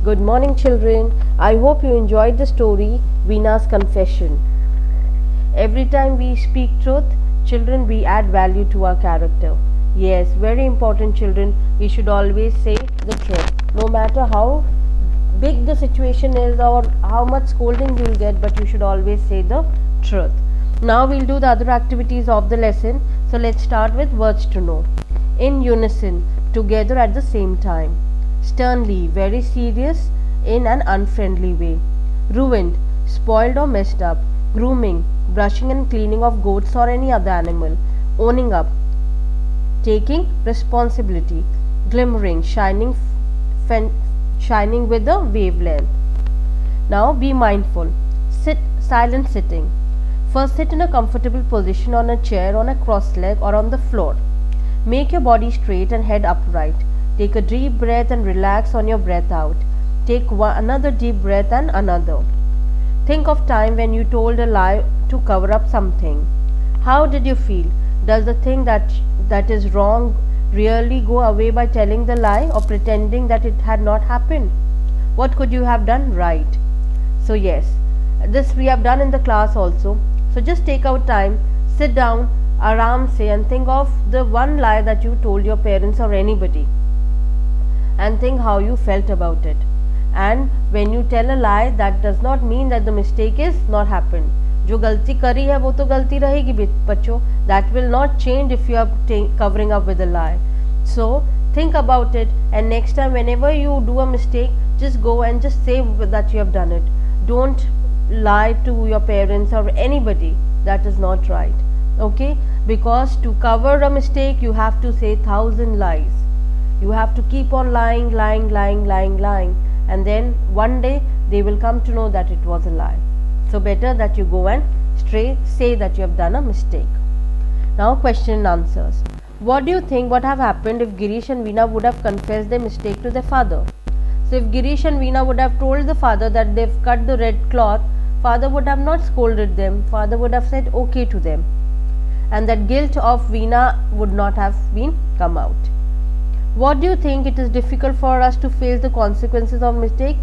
Good morning, children. I hope you enjoyed the story Veena's Confession. Every time we speak truth, children, we add value to our character. Yes, very important, children. We should always say the truth, no matter how big the situation is or how much scolding you will get, but you should always say the truth. Now we'll do the other activities of the lesson. So let's start with words to know. In unison, together at the same time. Sternly, very serious in an unfriendly way. Ruined, spoiled or messed up. Grooming, brushing and cleaning of goats or any other animal. Owning up, taking responsibility. Glimmering, shining with a wavelength. Now be mindful. Sit, silent sitting. First sit in a comfortable position on a chair, on a cross leg or on the floor. Make your body straight and head upright. Take a deep breath and relax on your breath out. Take another deep breath and another. Think of time when you told a lie to cover up something. How did you feel? Does the thing that is wrong really go away by telling the lie or pretending that it had not happened? What could you have done right? So yes, this we have done in the class also. So just take out time, sit down, aram se, and think of the one lie that you told your parents or anybody, and think how you felt about it. And when you tell a lie, that does not mean that the mistake is not happened. जो गलती करी है वो तो गलती रहेगी बच्चों. That will not change if you are covering up with a lie. So think about it, and next time whenever you do a mistake, just go and just say that you have done it. Don't lie to your parents or anybody. That is not right. Okay, because to cover a mistake you have to say 1,000 lies. You have to keep on lying, and then one day they will come to know that it was a lie. So better that you go and say that you have done a mistake. Now question and answers. What do you think would have happened if Girish and Veena would have confessed their mistake to their father? So if Girish and Veena would have told the father that they've cut the red cloth, father would have not scolded them. Father would have said okay to them, and that guilt of Veena would not have been come out. What do you think? It is difficult for us to face the consequences of mistake?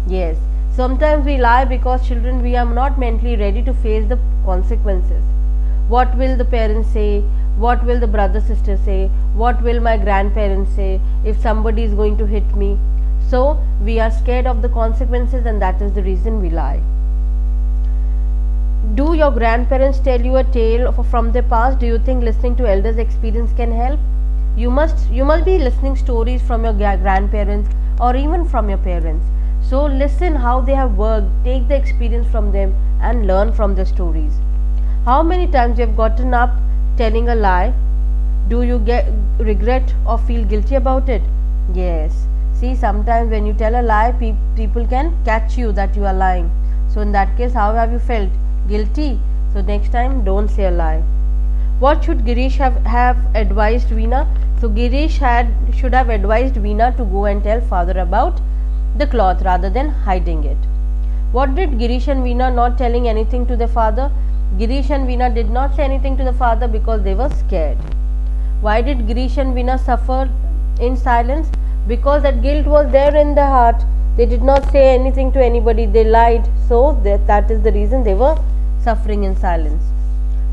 Yes. Sometimes we lie because children, we are not mentally ready to face the consequences. What will the parents say? What will the brother sister say? What will my grandparents say if somebody is going to hit me? So we are scared of the consequences, and that is the reason we lie. Do your grandparents tell you a tale from their past? Do you think listening to elders' experience can help? You must be listening stories from your grandparents or even from your parents. So listen how they have worked, take the experience from them and learn from the stories. How many times you have gotten up telling a lie? Do you regret or feel guilty about it? Yes. See, sometimes when you tell a lie, people can catch you that you are lying. So in that case, how have you felt? Guilty. So next time, don't say a lie. What should Girish have advised Veena? So Girish should have advised Veena to go and tell father about the cloth rather than hiding it. What did Girish and Veena not telling anything to their father? Girish and Veena did not say anything to the father because they were scared. Why did Girish and Veena suffer in silence? Because that guilt was there in their heart. They did not say anything to anybody. They lied. So that is the reason they were suffering in silence.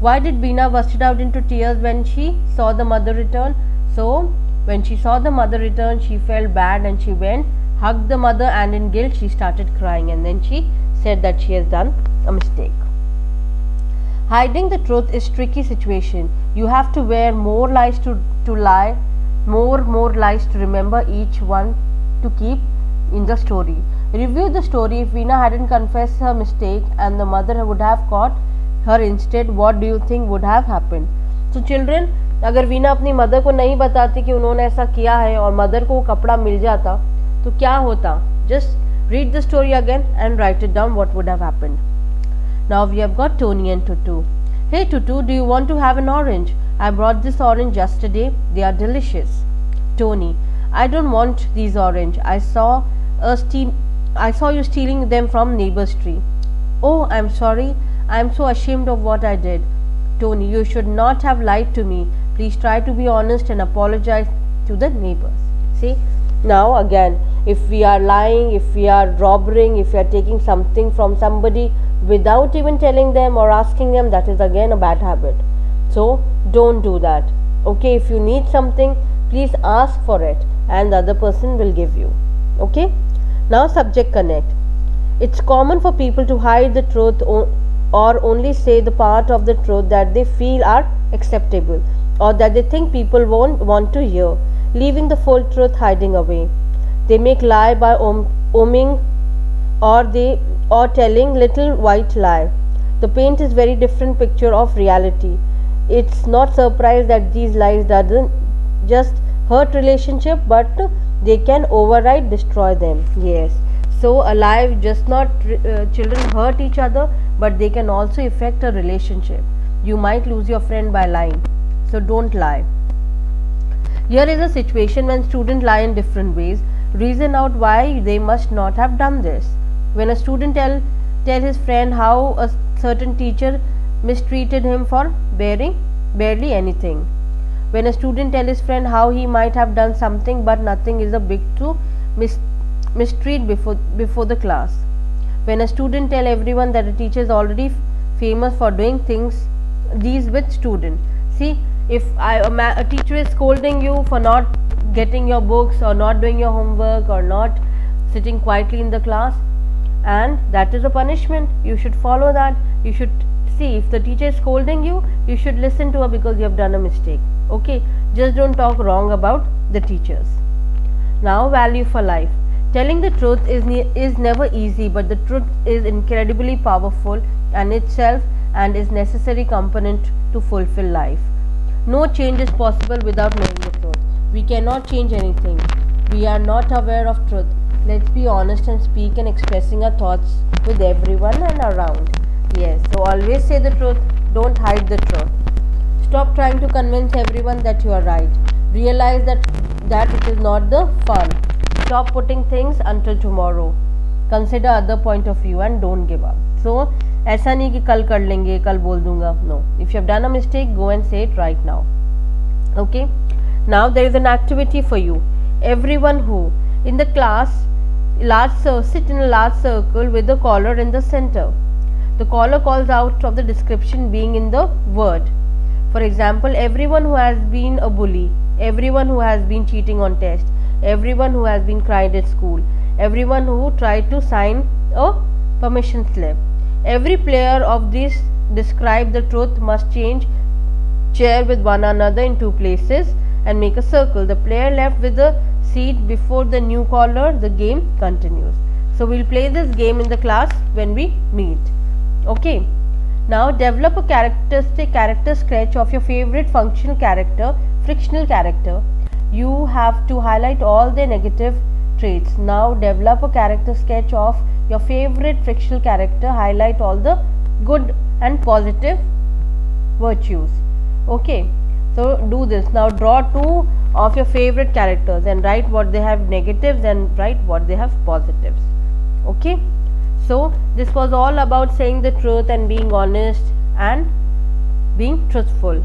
Why did Veena bursted out into tears when she saw the mother return? So when she saw the mother return, she felt bad and she went, hugged the mother, and in guilt she started crying, and then she said that she has done a mistake. Hiding the truth is tricky situation. You have to wear more lies to lie, more lies to remember each one to keep in the story. Review the story. If Veena hadn't confessed her mistake and the mother would have caught her instead, what do you think would have happened? So children, अगर वीना अपनी mother को नहीं बताती कि उन्होंने ऐसा किया है और मदर को वो कपड़ा मिल जाता तो क्या होता? Just read the story again and write it down what would have happened. Now we have got Tony and Tutu. Hey Tutu, do you want to have an orange? I brought this orange yesterday. They are delicious. Tony, I don't want these orange. I saw you stealing them from neighbor's tree. Oh, I'm sorry. I'm so ashamed of what I did. Tony, you should not have lied to me. Please try to be honest and apologize to the neighbors. See, now again, If we are lying, if we are robbing, if we are taking something from somebody without even telling them or asking them, that is again a bad habit. So don't do that. Okay, if you need something, please ask for it and the other person will give you. Okay, now subject connect. It's common for people to hide the truth or only say the part of the truth that they feel are acceptable or that they think people won't want to hear, leaving the full truth hiding away. They make lie by oming or telling little white lie. The paint is very different picture of reality. It's not surprise that these lies doesn't just hurt relationship, but they can override destroy them. Yes, so a lie just not children hurt each other, but they can also affect a relationship. You might lose your friend by lying, so don't lie. Here is a situation when students lie in different ways. Reason out why they must not have done this. When a student tell his friend how a certain teacher mistreated him for bearing barely anything. When a student tell his friend how he might have done something but nothing is a big to mistreat before the class. When a student tell everyone that a teacher is already famous for doing things these with student. See, if a teacher is scolding you for not getting your books or not doing your homework or not sitting quietly in the class, and that is a punishment, you should follow that. You should see, if the teacher is scolding you, you should listen to her because you have done a mistake. Okay, just don't talk wrong about the teachers. Now, value for life. Telling the truth is never easy, but the truth is incredibly powerful and itself and is necessary component to fulfill life. No change is possible without knowing the truth. We cannot change anything. We are not aware of truth. Let's be honest and speak and expressing our thoughts with everyone and around. Yes, so always say the truth. Don't hide the truth. Stop trying to convince everyone that you are right. Realize that it is not the fun. Stop putting things until tomorrow. Consider other point of view and don't give up. So ऐसा नहीं कि कल कर लेंगे, कल बोल दूंगा. No. If you have done a mistake, go and say it right now. Okay. Now there is an activity for you. Everyone who in the class sit in a large circle with the caller in the center. The caller calls out of the description being in the word. For example, everyone who has been a bully, everyone who has been cheating on test, everyone who has been cried at school, everyone who tried to sign a permission slip. Every player of these describe the truth must change chair with one another in two places and make a circle. The player left with the seat before the new caller, the game continues. So we'll play this game in the class when we meet. Okay. Now develop a character sketch of your favorite functional character, frictional character. You have to highlight all their negative traits. Now develop a character sketch of your favorite frictional character, highlight all the good and positive virtues. Okay, so do this. Now draw two of your favorite characters and write what they have negatives and write what they have positives. Okay, so this was all about saying the truth and being honest and being truthful.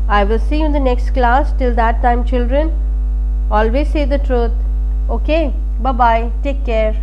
I will see you in the next class. Till that time, children, always say the truth. Okay, bye bye, take care.